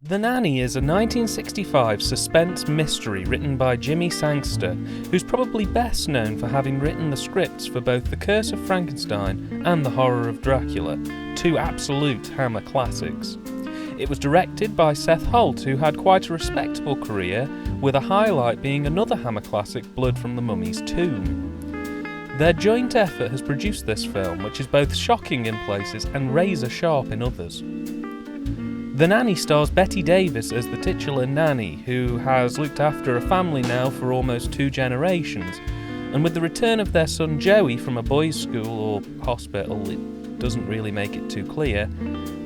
The Nanny is a 1965 suspense mystery written by Jimmy Sangster, who's probably best known for having written the scripts for both The Curse of Frankenstein and The Horror of Dracula, two absolute Hammer classics. It was directed by Seth Holt, who had quite a respectable career, with a highlight being another Hammer classic, Blood from the Mummy's Tomb. Their joint effort has produced this film, which is both shocking in places and razor sharp in others. The Nanny stars Bette Davis as the titular nanny, who has looked after a family now for almost 2 generations, and with the return of their son Joey from a boys' school or hospital, it doesn't really make it too clear,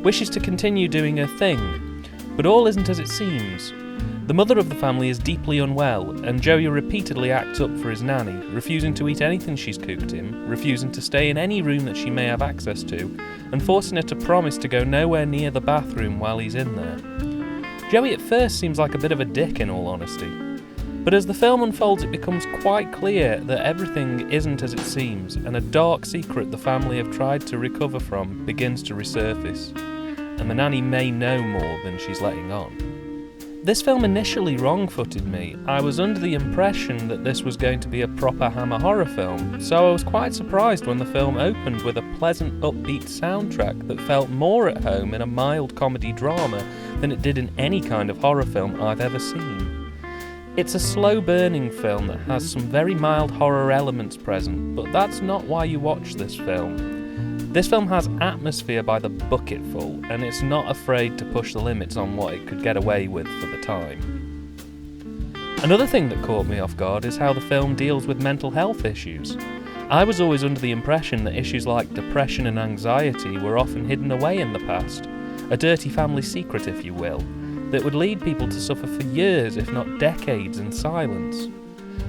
wishes to continue doing her thing. But all isn't as it seems. The mother of the family is deeply unwell, and Joey repeatedly acts up for his nanny, refusing to eat anything she's cooked him, refusing to stay in any room that she may have access to, and forcing her to promise to go nowhere near the bathroom while he's in there. Joey at first seems like a bit of a dick, in all honesty, but as the film unfolds it becomes quite clear that everything isn't as it seems, and a dark secret the family have tried to recover from begins to resurface, and the nanny may know more than she's letting on. This film initially wrong-footed me. I was under the impression that this was going to be a proper Hammer horror film, so I was quite surprised when the film opened with a pleasant upbeat soundtrack that felt more at home in a mild comedy drama than it did in any kind of horror film I've ever seen. It's a slow-burning film that has some very mild horror elements present, but that's not why you watch this film. This film has atmosphere by the bucketful, and it's not afraid to push the limits on what it could get away with for the time. Another thing that caught me off guard is how the film deals with mental health issues. I was always under the impression that issues like depression and anxiety were often hidden away in the past, a dirty family secret if you will, that would lead people to suffer for years if not decades in silence.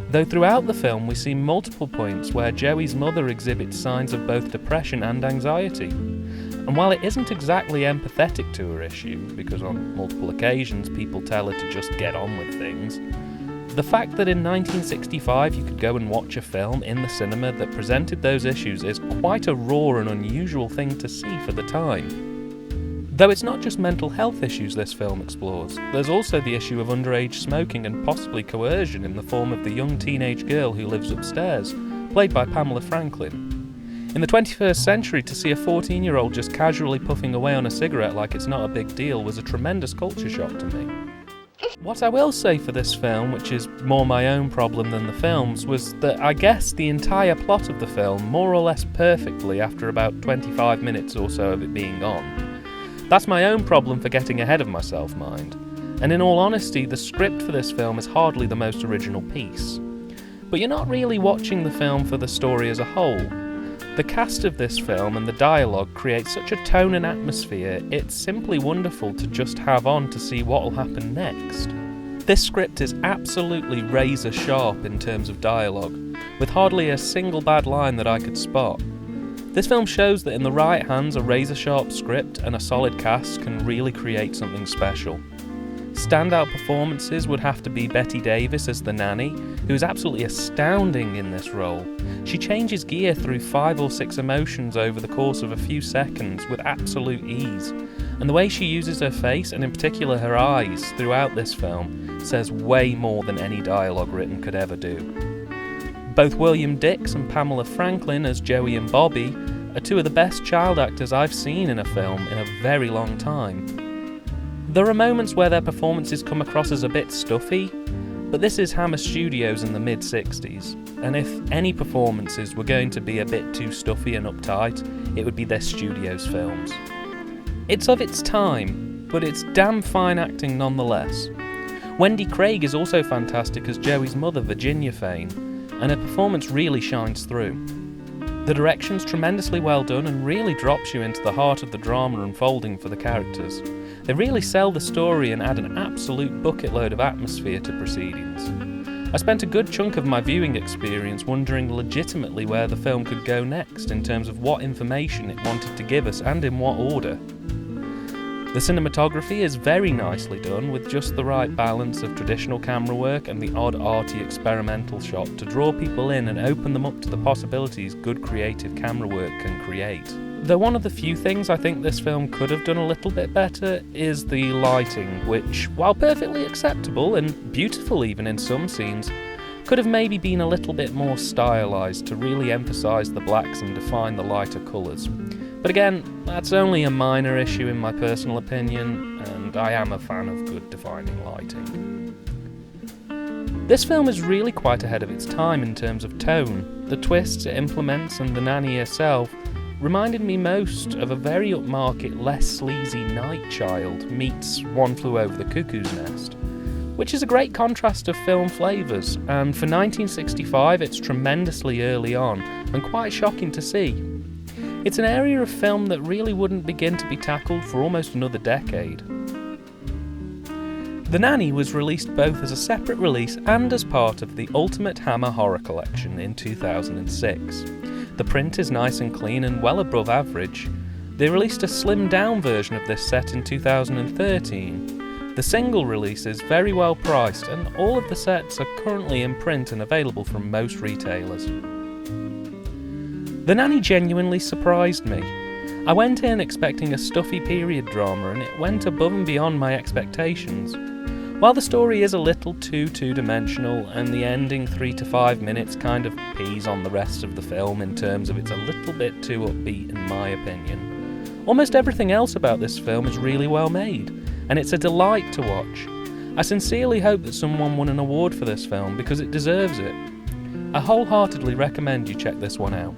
Though throughout the film we see multiple points where Joey's mother exhibits signs of both depression and anxiety. And while it isn't exactly empathetic to her issue, because on multiple occasions people tell her to just get on with things, the fact that in 1965 you could go and watch a film in the cinema that presented those issues is quite a raw and unusual thing to see for the time. Though it's not just mental health issues this film explores, there's also the issue of underage smoking and possibly coercion in the form of the young teenage girl who lives upstairs, played by Pamela Franklin. In the 21st century, to see a 14-year-old just casually puffing away on a cigarette like it's not a big deal was a tremendous culture shock to me. What I will say for this film, which is more my own problem than the film's, was that I guessed the entire plot of the film more or less perfectly after about 25 minutes or so of it being on. That's my own problem for getting ahead of myself, mind. And in all honesty, the script for this film is hardly the most original piece. But you're not really watching the film for the story as a whole. The cast of this film and the dialogue create such a tone and atmosphere, it's simply wonderful to just have on to see what will happen next. This script is absolutely razor sharp in terms of dialogue, with hardly a single bad line that I could spot. This film shows that in the right hands a razor-sharp script and a solid cast can really create something special. Standout performances would have to be Bette Davis as the nanny, who is absolutely astounding in this role. She changes gear through 5 or 6 emotions over the course of a few seconds with absolute ease, and the way she uses her face, and in particular her eyes, throughout this film says way more than any dialogue written could ever do. Both William Dix and Pamela Franklin as Joey and Bobby are 2 of the best child actors I've seen in a film in a very long time. There are moments where their performances come across as a bit stuffy, but this is Hammer Studios in the mid-60s, and if any performances were going to be a bit too stuffy and uptight, it would be this studio's films. It's of its time, but it's damn fine acting nonetheless. Wendy Craig is also fantastic as Joey's mother, Virginia Fane, and her performance really shines through. The direction's tremendously well done and really drops you into the heart of the drama unfolding for the characters. They really sell the story and add an absolute bucket load of atmosphere to proceedings. I spent a good chunk of my viewing experience wondering legitimately where the film could go next in terms of what information it wanted to give us and in what order. The cinematography is very nicely done, with just the right balance of traditional camera work and the odd arty experimental shot to draw people in and open them up to the possibilities good creative camera work can create. Though one of the few things I think this film could have done a little bit better is the lighting, which, while perfectly acceptable and beautiful even in some scenes, could have maybe been a little bit more stylised to really emphasise the blacks and define the lighter colours. But again, that's only a minor issue in my personal opinion, and I am a fan of good defining lighting. This film is really quite ahead of its time in terms of tone. The twists it implements and the nanny herself reminded me most of a very upmarket, less sleazy Night Child meets One Flew Over the Cuckoo's Nest, which is a great contrast of film flavours, and for 1965 it's tremendously early on and quite shocking to see. It's an area of film that really wouldn't begin to be tackled for almost another decade. The Nanny was released both as a separate release and as part of the Ultimate Hammer Horror Collection in 2006. The print is nice and clean and well above average. They released a slimmed down version of this set in 2013. The single release is very well priced, and all of the sets are currently in print and available from most retailers. The Nanny genuinely surprised me. I went in expecting a stuffy period drama, and it went above and beyond my expectations. While the story is a little too two-dimensional, and the ending 3 to 5 minutes kind of pees on the rest of the film in terms of it's a little bit too upbeat in my opinion, almost everything else about this film is really well made, and it's a delight to watch. I sincerely hope that someone won an award for this film because it deserves it. I wholeheartedly recommend you check this one out.